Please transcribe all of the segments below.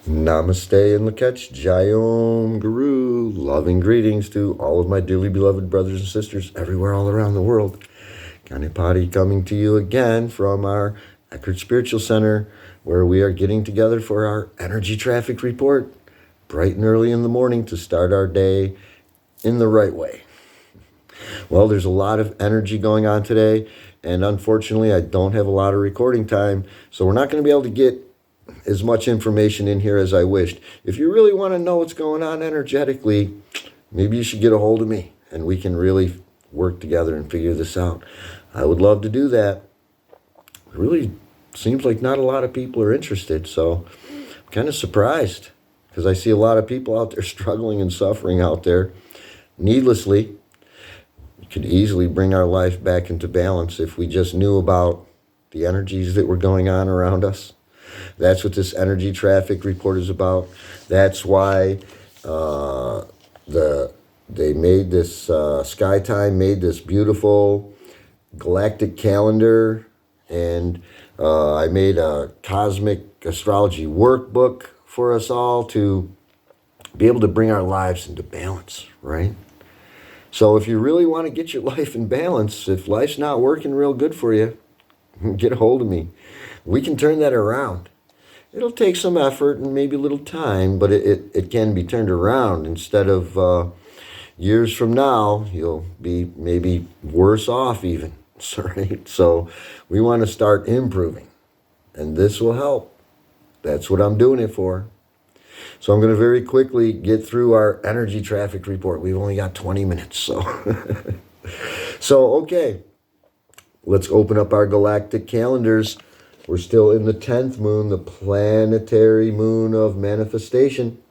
Namaste and Lakach Jayom Guru. Loving greetings to all of my dearly beloved brothers and sisters everywhere all around the world. Ganapati coming to you again from our Eckhart Spiritual Center, where we are getting together for our energy traffic report bright and early in the morning to start our day in the right way. Well, there's a lot of energy going on today, and unfortunately I don't have a lot of recording time, so we're not going to be able to get as much information in here as I wished. If you really want to know what's going on energetically, maybe you should get a hold of me and we can really work together and figure this out. I would love to do that. It really seems like not a lot of people are interested, so I'm kind of surprised because I see a lot of people out there struggling and suffering out there needlessly. We could easily bring our life back into balance if we just knew about the energies that were going on around us. That's what this energy traffic report is about. That's why they made this, SkyTime made this beautiful galactic calendar, and I made a cosmic astrology workbook for us all to be able to bring our lives into balance, right? So if you really want to get your life in balance, if life's not working real good for you, get a hold of me. We can turn that around. It'll take some effort and maybe a little time, but it can be turned around. Instead of years from now, you'll be maybe worse off even, right? So we want to start improving, and this will help. That's what I'm doing it for. So I'm going to very quickly get through our energy traffic report. We've only got 20 minutes, so. Okay, let's open up our galactic calendars. We're still in the 10th moon, the planetary moon of manifestation.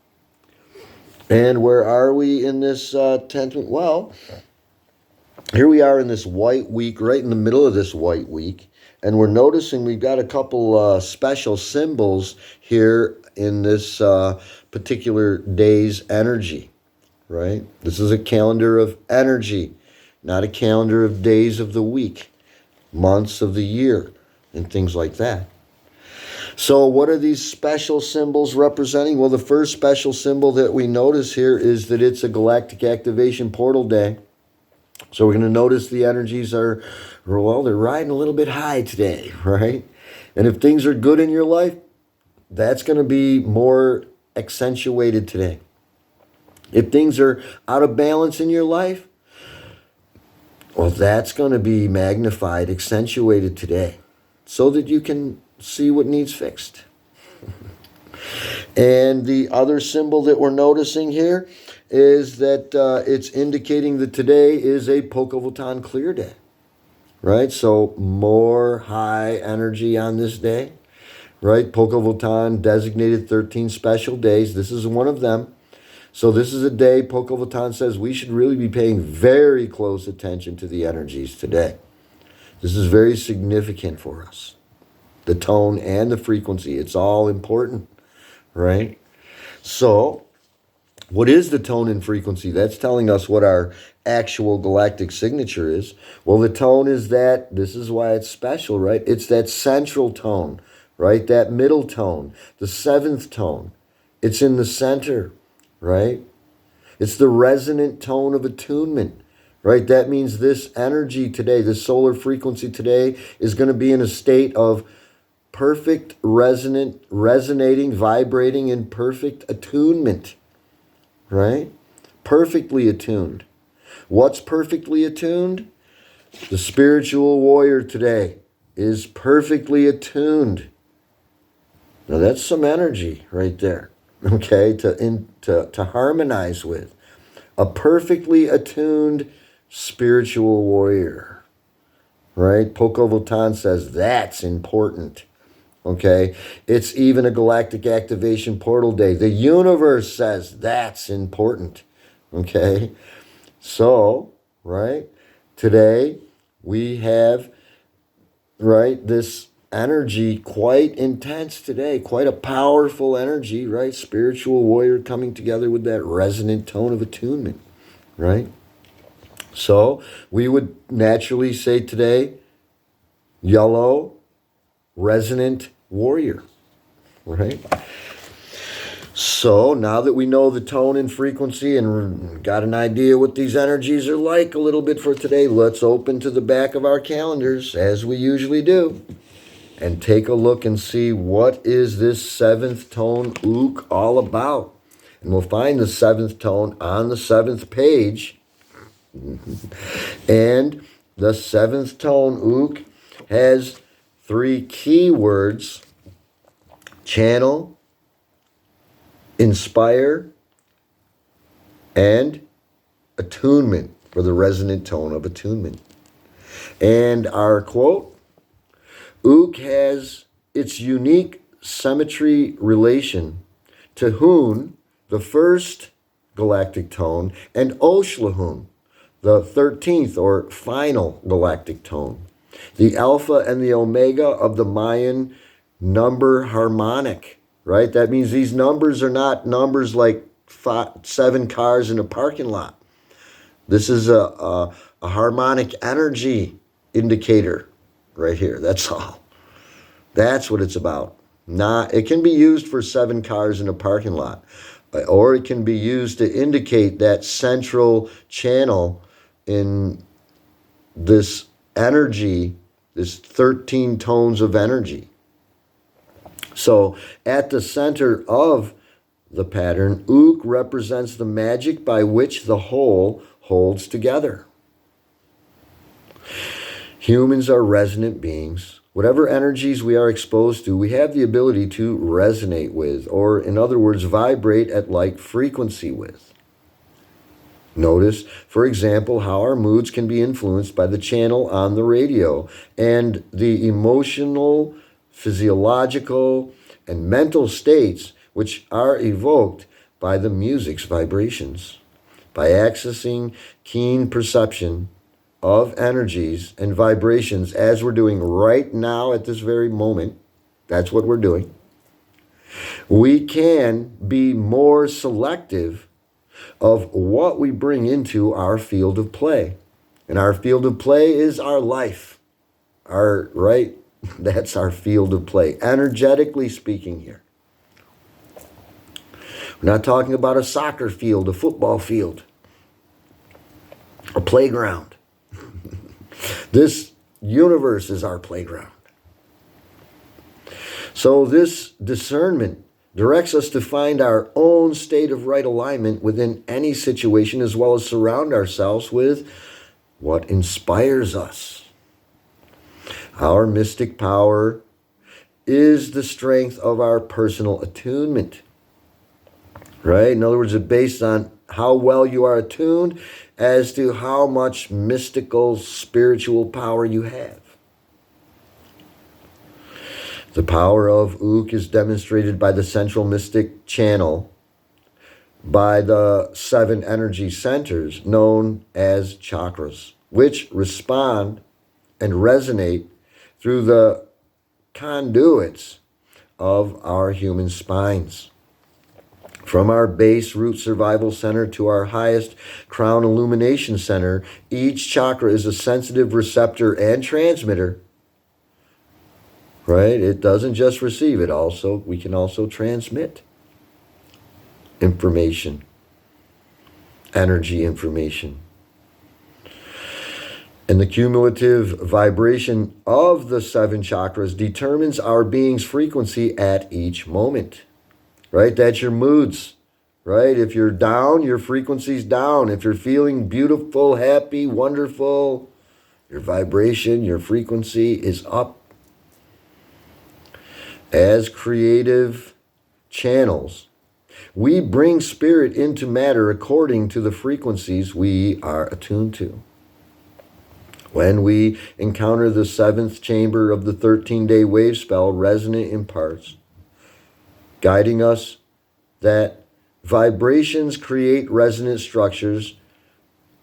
And where are we in this 10th moon? Well, here we are in this white week, right in the middle of this white week. And we're noticing we've got a couple special symbols here in this particular day's energy, right? This is a calendar of energy, not a calendar of days of the week, months of the year, and things like that. So what are these special symbols representing? Well, the first special symbol that we notice here is that it's a galactic activation portal day. So we're going to notice the energies are, well, they're riding a little bit high today, right? And if things are good in your life, that's going to be more accentuated today. If things are out of balance in your life, well, that's going to be magnified, accentuated today, so that you can see what needs fixed. And the other symbol that we're noticing here is that it's indicating that today is a Votan clear day, right? So more high energy on this day, right? Votan designated 13 special days. This is one of them. So this is a day Votan says we should really be paying very close attention to the energies today. This is very significant for us. The tone and the frequency, it's all important, right? So what is the tone and frequency? That's telling us what our actual galactic signature is. Well, the tone is that, this is why it's special, right? It's that central tone, right? That middle tone, the seventh tone. It's in the center, right? It's the resonant tone of attunement, right? That means this energy today, this solar frequency today is going to be in a state of perfect resonating, vibrating in perfect attunement, right? Perfectly attuned. What's perfectly attuned? The spiritual warrior today is perfectly attuned. Now that's some energy right there, okay, to harmonize with. A perfectly attuned spiritual warrior, right? Votan says that's important. Okay, it's even a galactic activation portal day. The universe says that's important. Okay, so, right, today we have, right, this energy quite intense today, quite a powerful energy, right? Spiritual warrior coming together with that resonant tone of attunement, right? So we would naturally say today, yellow, resonant warrior, right? So now that we know the tone and frequency and got an idea what these energies are like a little bit for today, let's open to the back of our calendars as we usually do and take a look and see what is this seventh tone ook all about. And we'll find the seventh tone on the seventh page. And the seventh tone ook has three key words: channel, inspire, and attunement, for the resonant tone of attunement. And our quote: ook has its unique symmetry relation to Hun, the first galactic tone, and Oshlahun, the 13th or final galactic tone, the alpha and the omega of the Mayan number harmonic, right? That means these numbers are not numbers like 7 cars in a parking lot. This is a harmonic energy indicator right here. That's all. That's what it's about. It can be used for 7 cars in a parking lot, or it can be used to indicate that central channel in this energy, this 13 tones of energy. So at the center of the pattern, ook represents the magic by which the whole holds together. Humans are resonant beings. Whatever energies we are exposed to, we have the ability to resonate with, or in other words, vibrate at like frequency with. Notice, for example, how our moods can be influenced by the channel on the radio and the emotional, physiological, and mental states which are evoked by the music's vibrations. By accessing keen perception of energies and vibrations, as we're doing right now at this very moment, that's what we're doing, we can be more selective of what we bring into our field of play. And our field of play is our life. That's our field of play, energetically speaking here. We're not talking about a soccer field, a football field, a playground. This universe is our playground. So this discernment directs us to find our own state of right alignment within any situation, as well as surround ourselves with what inspires us. Our mystic power is the strength of our personal attunement, right? In other words, it's based on how well you are attuned as to how much mystical, spiritual power you have. The power of ook is demonstrated by the central mystic channel, by the 7 energy centers known as chakras, which respond and resonate through the conduits of our human spines. From our base root survival center to our highest crown illumination center, each chakra is a sensitive receptor and transmitter. Right? It doesn't just receive, we can also transmit information, energy information. And the cumulative vibration of the 7 chakras determines our being's frequency at each moment. Right? That's your moods. Right? If you're down, your frequency's down. If you're feeling beautiful, happy, wonderful, your vibration, your frequency is up. As creative channels, we bring spirit into matter according to the frequencies we are attuned to. When we encounter the 7th chamber of the 13-day wave spell, resonant in parts, guiding us that vibrations create resonant structures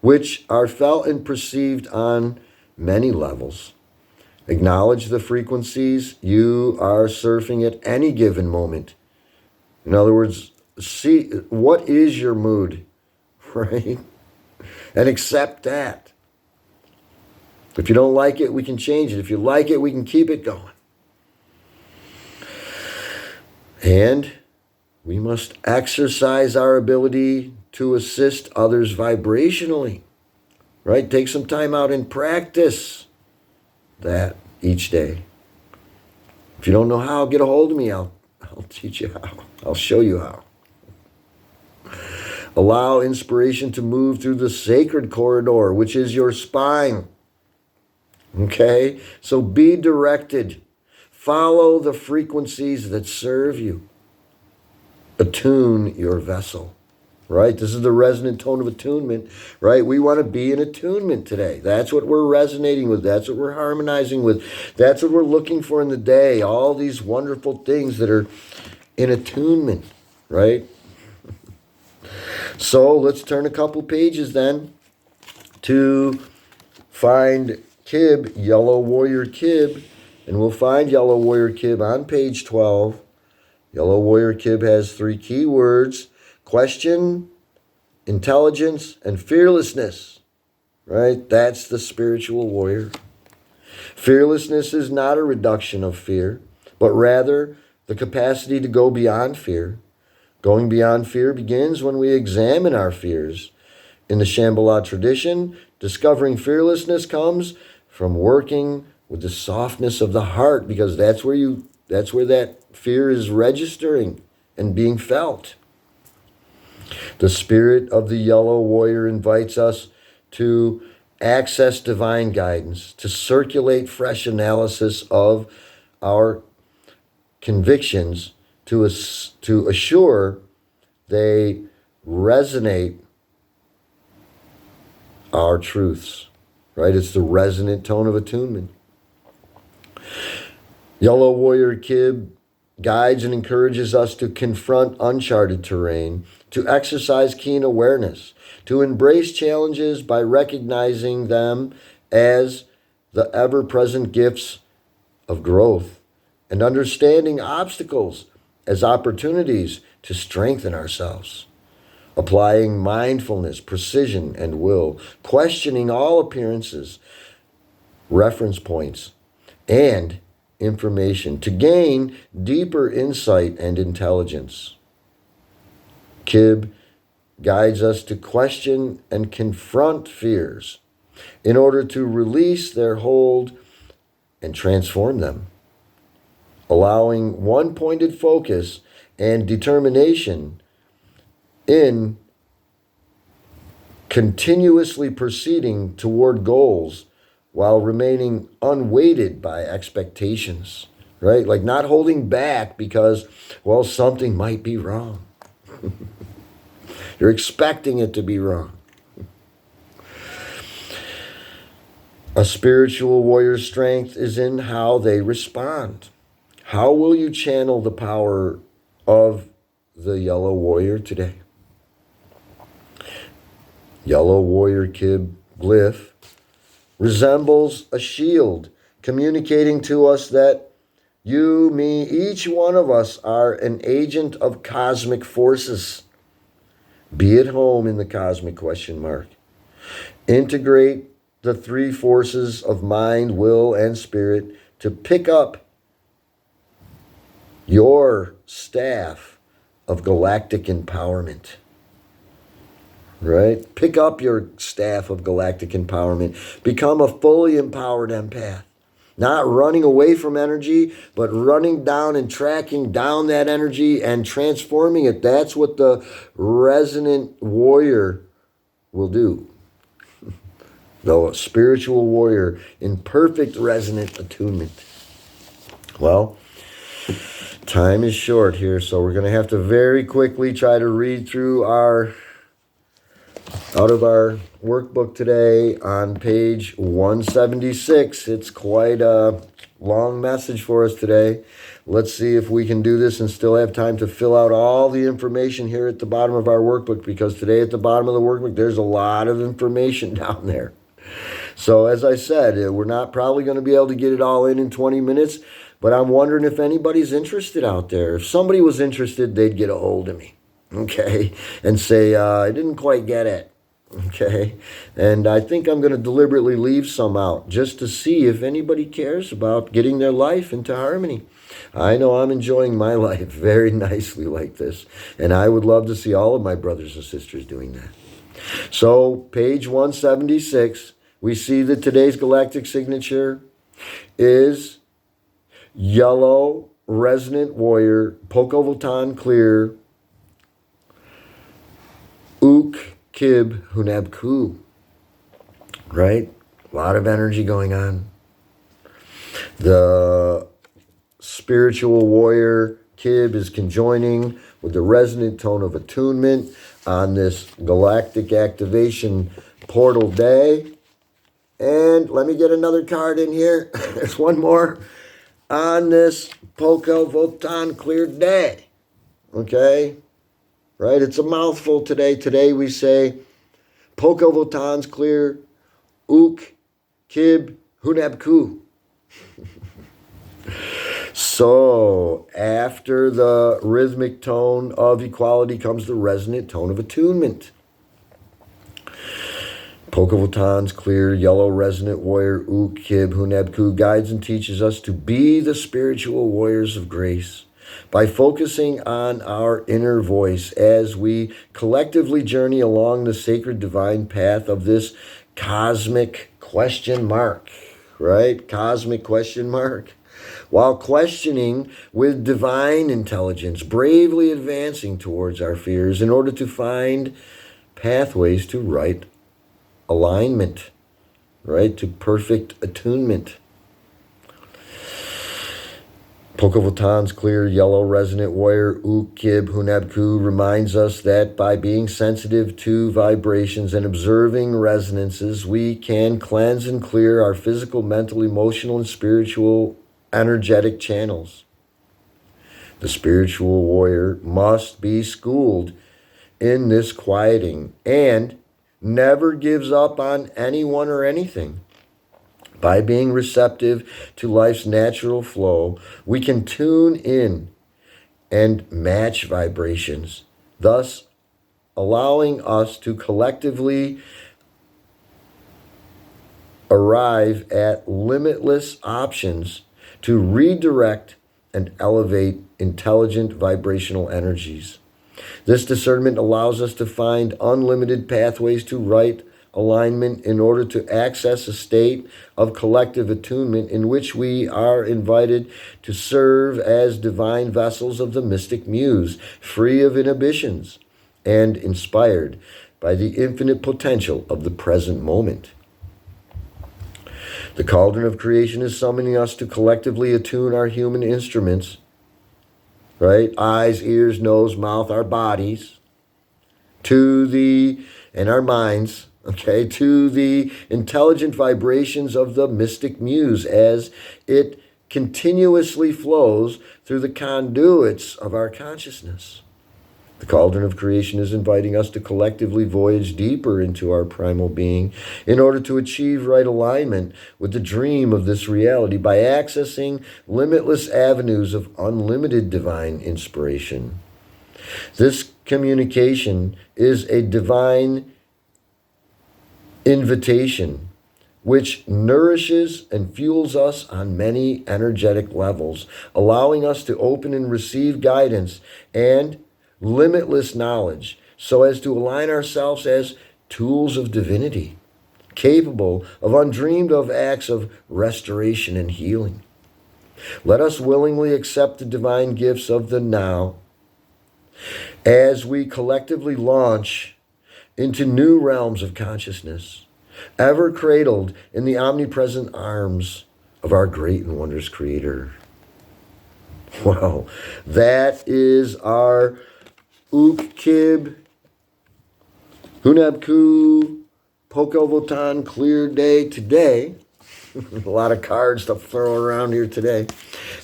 which are felt and perceived on many levels. Acknowledge the frequencies you are surfing at any given moment. In other words, see what is your mood, right? And accept that. If you don't like it, we can change it. If you like it, we can keep it going. And We must exercise our ability to assist others vibrationally, right? Take some time out and practice that each day. If you don't know how, get a hold of me. I'll teach you how. I'll show you how. Allow inspiration to move through the sacred corridor, which is your spine. Okay? So be directed. Follow the frequencies that serve you. Attune your vessel. Right? This is the resonant tone of attunement, right? We want to be in attunement today. That's what we're resonating with. That's what we're harmonizing with. That's what we're looking for in the day. All these wonderful things that are in attunement, right? So let's turn a couple pages then to find Kib, Yellow Warrior Kib, and we'll find Yellow Warrior Kib on page 12. Yellow Warrior Kib has 3 keywords: question, intelligence, and fearlessness, right? That's the spiritual warrior. Fearlessness is not a reduction of fear, but rather the capacity to go beyond fear. Going beyond fear begins when we examine our fears. In the Shambhala tradition, discovering fearlessness comes from working with the softness of the heart, because that's where that fear is registering and being felt. The spirit of the yellow warrior invites us to access divine guidance, to circulate fresh analysis of our convictions, to assure they resonate our truths, right? It's the resonant tone of attunement. Yellow Warrior Kib guides and encourages us to confront uncharted terrain, to exercise keen awareness, to embrace challenges by recognizing them as the ever-present gifts of growth, and understanding obstacles as opportunities to strengthen ourselves. Applying mindfulness, precision, and will, questioning all appearances, reference points, and information to gain deeper insight and intelligence. Kib guides us to question and confront fears in order to release their hold and transform them, allowing one-pointed focus and determination in continuously proceeding toward goals while remaining unweighted by expectations, right? Like not holding back because, well, something might be wrong. You're expecting it to be wrong. A spiritual warrior's strength is in how they respond. How will you channel the power of the yellow warrior today? Yellow Warrior Kib glyph resembles a shield, communicating to us that you, me, each one of us are an agent of cosmic forces. Be at home in the cosmic ? Integrate the 3 forces of mind, will, and spirit to pick up your staff of galactic empowerment. Right? Pick up your staff of galactic empowerment. Become a fully empowered empath. Not running away from energy, but running down and tracking down that energy and transforming it. That's what the resonant warrior will do. Though a spiritual warrior in perfect resonant attunement. Well, time is short here, so we're going to have to very quickly try to read through out of our workbook today on page 176. It's quite a long message for us today. Let's see if we can do this and still have time to fill out all the information here at the bottom of our workbook, because today at the bottom of the workbook, there's a lot of information down there. So as I said, we're not probably going to be able to get it all in 20 minutes, but I'm wondering if anybody's interested out there. If somebody was interested, they'd get a hold of me, okay, and say, I didn't quite get it. Okay, and I think I'm going to deliberately leave some out just to see if anybody cares about getting their life into harmony. I know I'm enjoying my life very nicely like this, and I would love to see all of my brothers and sisters doing that. So, page 176, we see that today's galactic signature is yellow, resonant warrior, Pacal Votan clear, Uk Kib Hunabku. Right? A lot of energy going on. The spiritual warrior Kib is conjoining with the resonant tone of attunement on this galactic activation portal day. And let me get another card in here. There's one more on this Pacal Votan clear day. Okay? Right? It's a mouthful today. Today we say Pacal Votan's clear, Uk Kib Hunabku. So, after the rhythmic tone of equality comes the resonant tone of attunement. Pacal Votan's clear, yellow, resonant warrior, Uk Kib Hunabku, guides and teaches us to be the spiritual warriors of grace by focusing on our inner voice as we collectively journey along the sacred divine path of this cosmic question mark, right? Cosmic question mark. While questioning with divine intelligence, bravely advancing towards our fears in order to find pathways to right alignment, right? To perfect attunement. Pacal Votan's clear, yellow, resonant warrior, Uk Kib Hunabku, reminds us that by being sensitive to vibrations and observing resonances, we can cleanse and clear our physical, mental, emotional, and spiritual energetic channels. The spiritual warrior must be schooled in this quieting and never gives up on anyone or anything. By being receptive to life's natural flow, we can tune in and match vibrations, thus allowing us to collectively arrive at limitless options to redirect and elevate intelligent vibrational energies. This discernment allows us to find unlimited pathways to right alignment in order to access a state of collective attunement in which we are invited to serve as divine vessels of the mystic muse, free of inhibitions and inspired by the infinite potential of the present moment. The cauldron of creation is summoning us to collectively attune our human instruments, right? Eyes, ears, nose, mouth, our bodies, and our minds, okay, to the intelligent vibrations of the mystic muse as it continuously flows through the conduits of our consciousness. The cauldron of creation is inviting us to collectively voyage deeper into our primal being in order to achieve right alignment with the dream of this reality by accessing limitless avenues of unlimited divine inspiration. This communication is a divine invitation which nourishes and fuels us on many energetic levels, allowing us to open and receive guidance and limitless knowledge so as to align ourselves as tools of divinity, capable of undreamed of acts of restoration and healing. Let us willingly accept the divine gifts of the now as we collectively launch into new realms of consciousness, ever cradled in the omnipresent arms of our great and wondrous Creator. Wow, that is our Uk Kib Hunabku Pacal Votan clear day today. A lot of cards to throw around here today.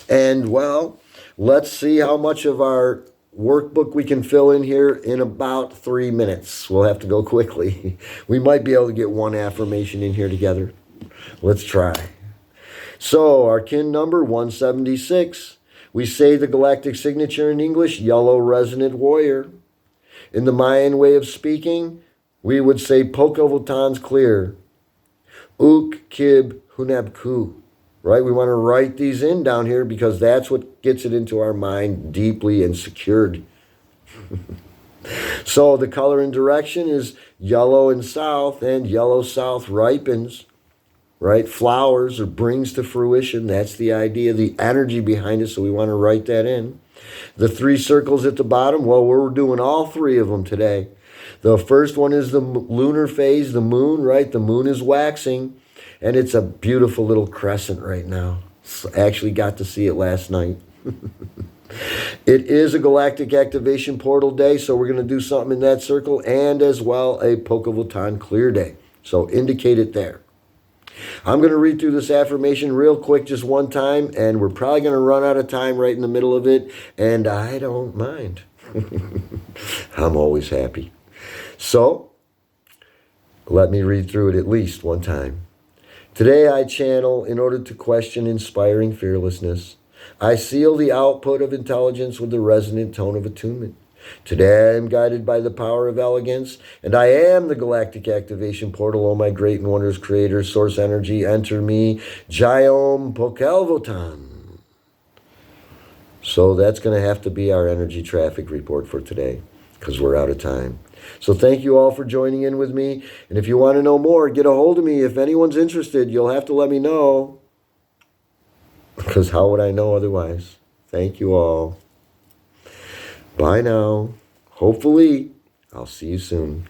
And well, let's see how much of our workbook we can fill in here in about 3 minutes. We'll have to go quickly. We might be able to get one affirmation in here together. Let's try. So, our kin number 176. We say the galactic signature in English, yellow resonant warrior. In the Mayan way of speaking, we would say Pacal Votan's clear. Uk Kib Hunabku. Right? We want to write these in down here because that's what gets it into our mind deeply and secured. So the color and direction is yellow and south, and yellow south ripens, right? Flowers or brings to fruition. That's the idea, the energy behind it. So we want to write that in. The 3 circles at the bottom, well, we're doing all 3 of them today. The first one is the lunar phase, the moon, right? The moon is waxing, and it's a beautiful little crescent right now. Actually got to see it last night. It is a galactic activation portal day, so we're going to do something in that circle, and as well a Pacal Votan clear day. So indicate it there. I'm going to read through this affirmation real quick just one time, and we're probably going to run out of time right in the middle of it, and I don't mind. I'm always happy. So, let me read through it at least one time. Today I channel in order to question inspiring fearlessness. I seal the output of intelligence with the resonant tone of attunement. Today I am guided by the power of elegance, and I am the galactic activation portal. Oh, my great and wondrous creator, source energy, enter me. Jayom Pacal Votan. So that's going to have to be our energy traffic report for today because we're out of time. So thank you all for joining in with me. And if you want to know more, get a hold of me. If anyone's interested, you'll have to let me know. Because how would I know otherwise? Thank you all. Bye now. Hopefully, I'll see you soon.